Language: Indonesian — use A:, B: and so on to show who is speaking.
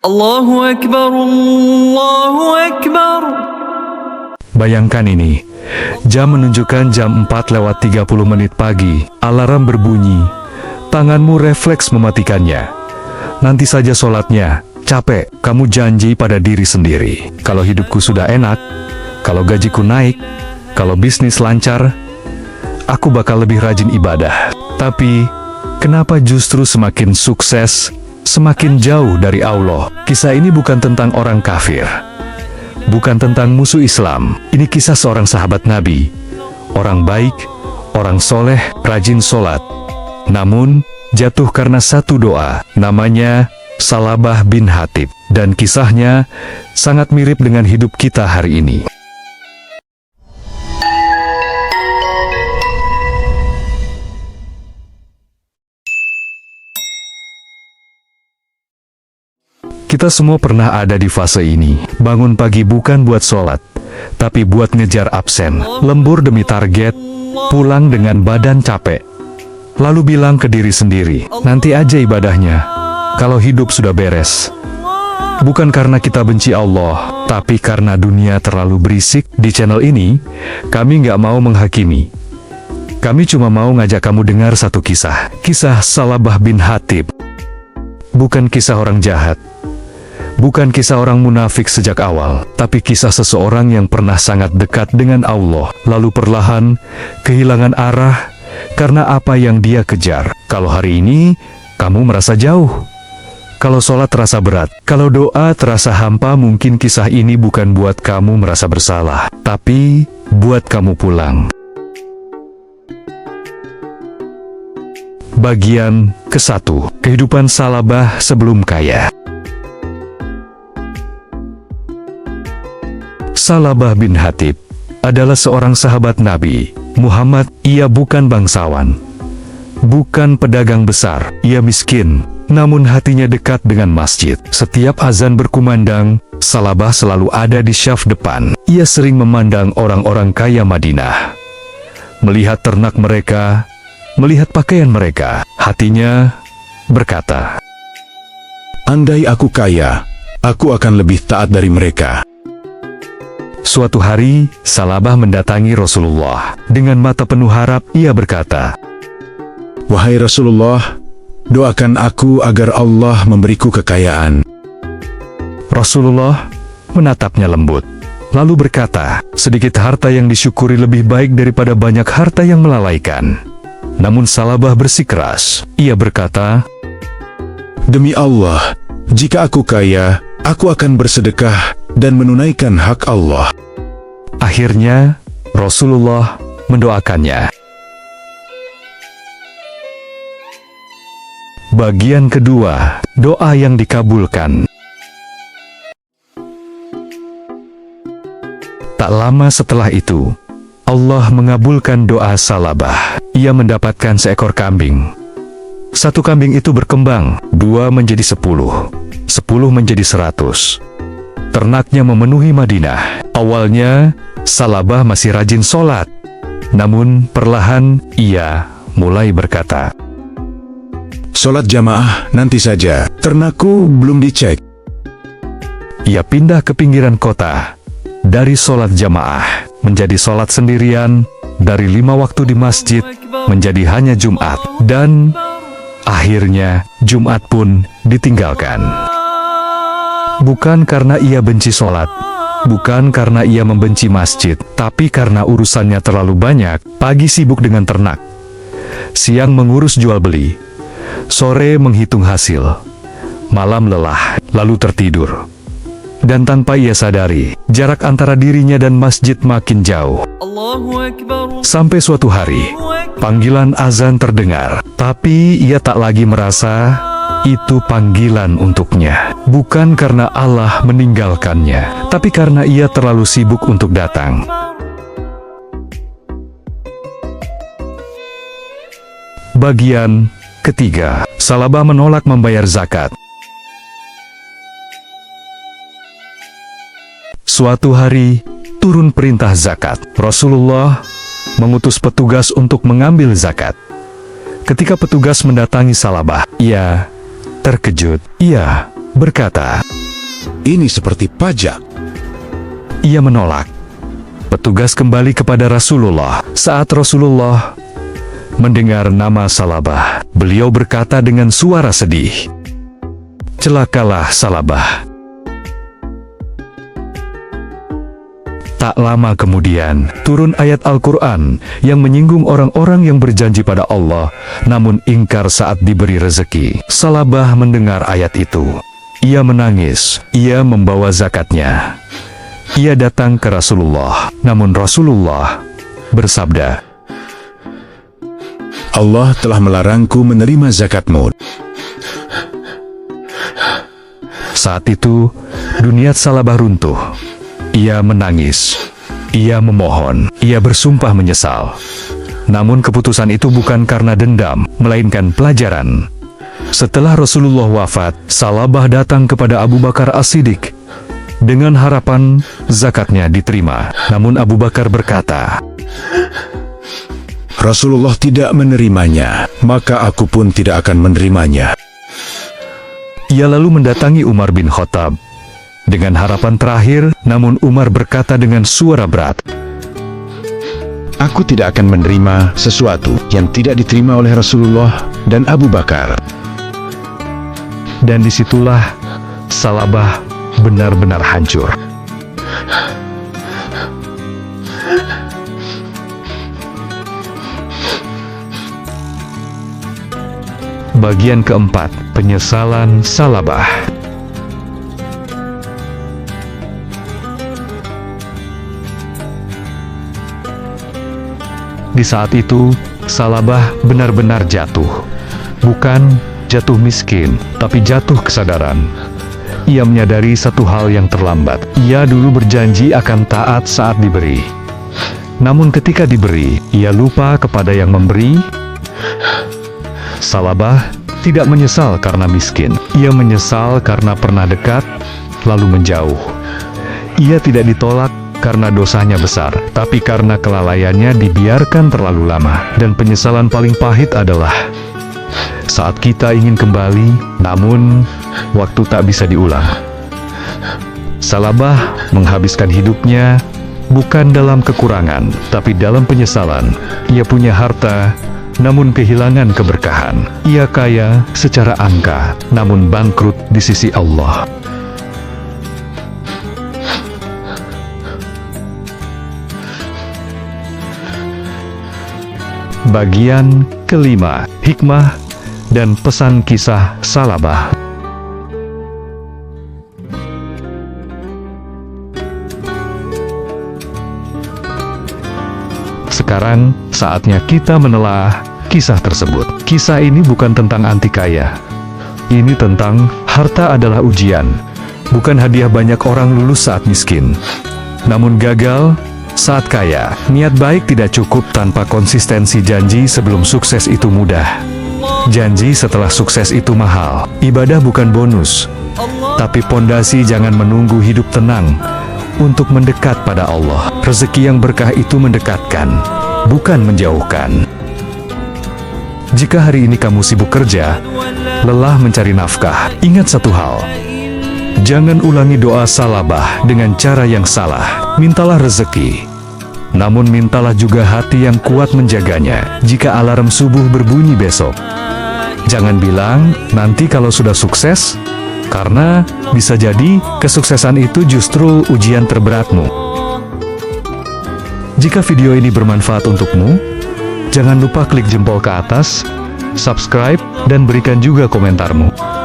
A: Allahu Akbar, Allahu Akbar.
B: Bayangkan ini, jam menunjukkan jam 4:30 pagi, alarm berbunyi, tanganmu refleks mematikannya. Nanti saja sholatnya, capek, kamu janji pada diri sendiri. Kalau hidupku sudah enak, kalau gajiku naik, kalau bisnis lancar, aku bakal lebih rajin ibadah. Tapi, kenapa justru semakin sukses, semakin jauh dari Allah? Kisah ini bukan tentang orang kafir, bukan tentang musuh Islam. Ini kisah seorang sahabat Nabi, orang baik, orang soleh, rajin sholat. Namun, jatuh karena satu doa, namanya Salabah bin Hatib. Dan kisahnya sangat mirip dengan hidup kita hari ini. Kita semua pernah ada di fase ini. Bangun pagi bukan buat sholat, tapi buat ngejar absen. Lembur demi target, pulang dengan badan capek. Lalu bilang ke diri sendiri, nanti aja ibadahnya, kalau hidup sudah beres. Bukan karena kita benci Allah, tapi karena dunia terlalu berisik. Di channel ini, kami nggak mau menghakimi. Kami cuma mau ngajak kamu dengar satu kisah. Kisah Salabah bin Hatib. Bukan kisah orang jahat. Bukan kisah orang munafik sejak awal, tapi kisah seseorang yang pernah sangat dekat dengan Allah, lalu perlahan kehilangan arah karena apa yang dia kejar. Kalau hari ini kamu merasa jauh, kalau sholat terasa berat, kalau doa terasa hampa, mungkin kisah ini bukan buat kamu merasa bersalah, tapi buat kamu pulang. Bagian ke-1, kehidupan Salabah sebelum kaya. Salabah bin Hatib adalah seorang sahabat Nabi Muhammad. Ia bukan bangsawan, bukan pedagang besar, ia miskin, namun hatinya dekat dengan masjid. Setiap azan berkumandang, Salabah selalu ada di syaf depan. Ia sering memandang orang-orang kaya Madinah, melihat ternak mereka, melihat pakaian mereka. Hatinya berkata,
C: andai aku kaya, aku akan lebih taat dari mereka.
B: Suatu hari, Salabah mendatangi Rasulullah. Dengan mata penuh harap, ia berkata,
C: wahai Rasulullah, doakan aku agar Allah memberiku kekayaan.
B: Rasulullah menatapnya lembut, lalu berkata, sedikit harta yang disyukuri lebih baik daripada banyak harta yang melalaikan. Namun Salabah bersikeras. Ia berkata,
C: demi Allah, jika aku kaya, aku akan bersedekah dan menunaikan hak Allah.
B: Akhirnya, Rasulullah mendoakannya. Bagian kedua, doa yang dikabulkan. Tak lama setelah itu, Allah mengabulkan doa Salabah. Ia mendapatkan seekor kambing. Satu kambing itu berkembang, 2 menjadi 10, 10 menjadi 100. Ternaknya memenuhi Madinah. Awalnya, Salabah masih rajin sholat. Namun, perlahan ia mulai berkata,
C: sholat jamaah nanti saja, ternakku belum dicek.
B: Ia pindah ke pinggiran kota. Dari sholat jamaah menjadi sholat sendirian, dari 5 waktu di masjid menjadi hanya Jumat. Dan akhirnya Jumat pun ditinggalkan. Bukan karena ia benci sholat, bukan karena ia membenci masjid, tapi karena urusannya terlalu banyak. Pagi sibuk dengan ternak, siang mengurus jual beli, sore menghitung hasil, malam lelah, lalu tertidur. Dan tanpa ia sadari, jarak antara dirinya dan masjid makin jauh. Sampai suatu hari, panggilan azan terdengar, tapi ia tak lagi merasa itu panggilan untuknya. Bukan karena Allah meninggalkannya, tapi karena ia terlalu sibuk untuk datang. Bagian ketiga, Salabah menolak membayar zakat. Suatu hari, turun perintah zakat. Rasulullah mengutus petugas untuk mengambil zakat. Ketika petugas mendatangi Salabah, ia terkejut. Ia berkata,
C: "Ini seperti pajak."
B: ia menolak. Petugas kembali kepada Rasulullah. Saat Rasulullah mendengar nama Salabah, beliau berkata dengan suara sedih, "Celakalah Salabah." Tak lama kemudian, turun ayat Al-Quran yang menyinggung orang-orang yang berjanji pada Allah, namun ingkar saat diberi rezeki. Salabah mendengar ayat itu. Ia menangis, ia membawa zakatnya. Ia datang ke Rasulullah, namun Rasulullah bersabda,
C: "Allah telah melarangku menerima zakatmu."
B: Saat itu, dunia Salabah runtuh. Ia menangis, ia memohon, ia bersumpah menyesal. Namun keputusan itu bukan karena dendam, melainkan pelajaran. Setelah Rasulullah wafat, Salabah datang kepada Abu Bakar As-Siddiq dengan harapan zakatnya diterima. Namun Abu Bakar berkata,
C: "Rasulullah tidak menerimanya, maka aku pun tidak akan menerimanya."
B: Ia lalu mendatangi Umar bin Khattab dengan harapan terakhir, namun Umar berkata dengan suara berat,
C: "Aku tidak akan menerima sesuatu yang tidak diterima oleh Rasulullah dan Abu Bakar."
B: Dan disitulah Salabah benar-benar hancur. Bagian keempat, penyesalan Salabah. Di saat itu, Salabah benar-benar jatuh. Bukan jatuh miskin, tapi jatuh kesadaran. Ia menyadari satu hal yang terlambat. Ia dulu berjanji akan taat saat diberi. Namun ketika diberi, ia lupa kepada yang memberi. Salabah tidak menyesal karena miskin. Ia menyesal karena pernah dekat, lalu menjauh. Ia tidak ditolak karena dosanya besar, tapi karena kelalaiannya dibiarkan terlalu lama. Dan penyesalan paling pahit adalah saat kita ingin kembali, namun waktu tak bisa diulang. Salabah menghabiskan hidupnya bukan dalam kekurangan, tapi dalam penyesalan. Ia punya harta, namun kehilangan keberkahan. Ia kaya secara angka, namun bangkrut di sisi Allah. Bagian kelima, hikmah dan pesan kisah Salabah. Sekarang, saatnya kita menelaah kisah tersebut. Kisah ini bukan tentang anti kaya. Ini tentang harta adalah ujian. Bukan hadiah banyak orang lulus saat miskin, namun gagal saat kaya. Niat baik tidak cukup tanpa konsistensi. Janji sebelum sukses itu mudah. Janji setelah sukses itu mahal. Ibadah bukan bonus, tapi pondasi. Jangan menunggu hidup tenang untuk mendekat pada Allah. Rezeki yang berkah itu mendekatkan, bukan menjauhkan. Jika hari ini kamu sibuk kerja, lelah mencari nafkah, ingat satu hal. Jangan ulangi doa Salabah dengan cara yang salah. Mintalah rezeki, namun mintalah juga hati yang kuat menjaganya. Jika alarm subuh berbunyi besok, jangan bilang, nanti kalau sudah sukses, karena bisa jadi kesuksesan itu justru ujian terberatmu. Jika video ini bermanfaat untukmu, jangan lupa klik jempol ke atas, subscribe, dan berikan juga komentarmu.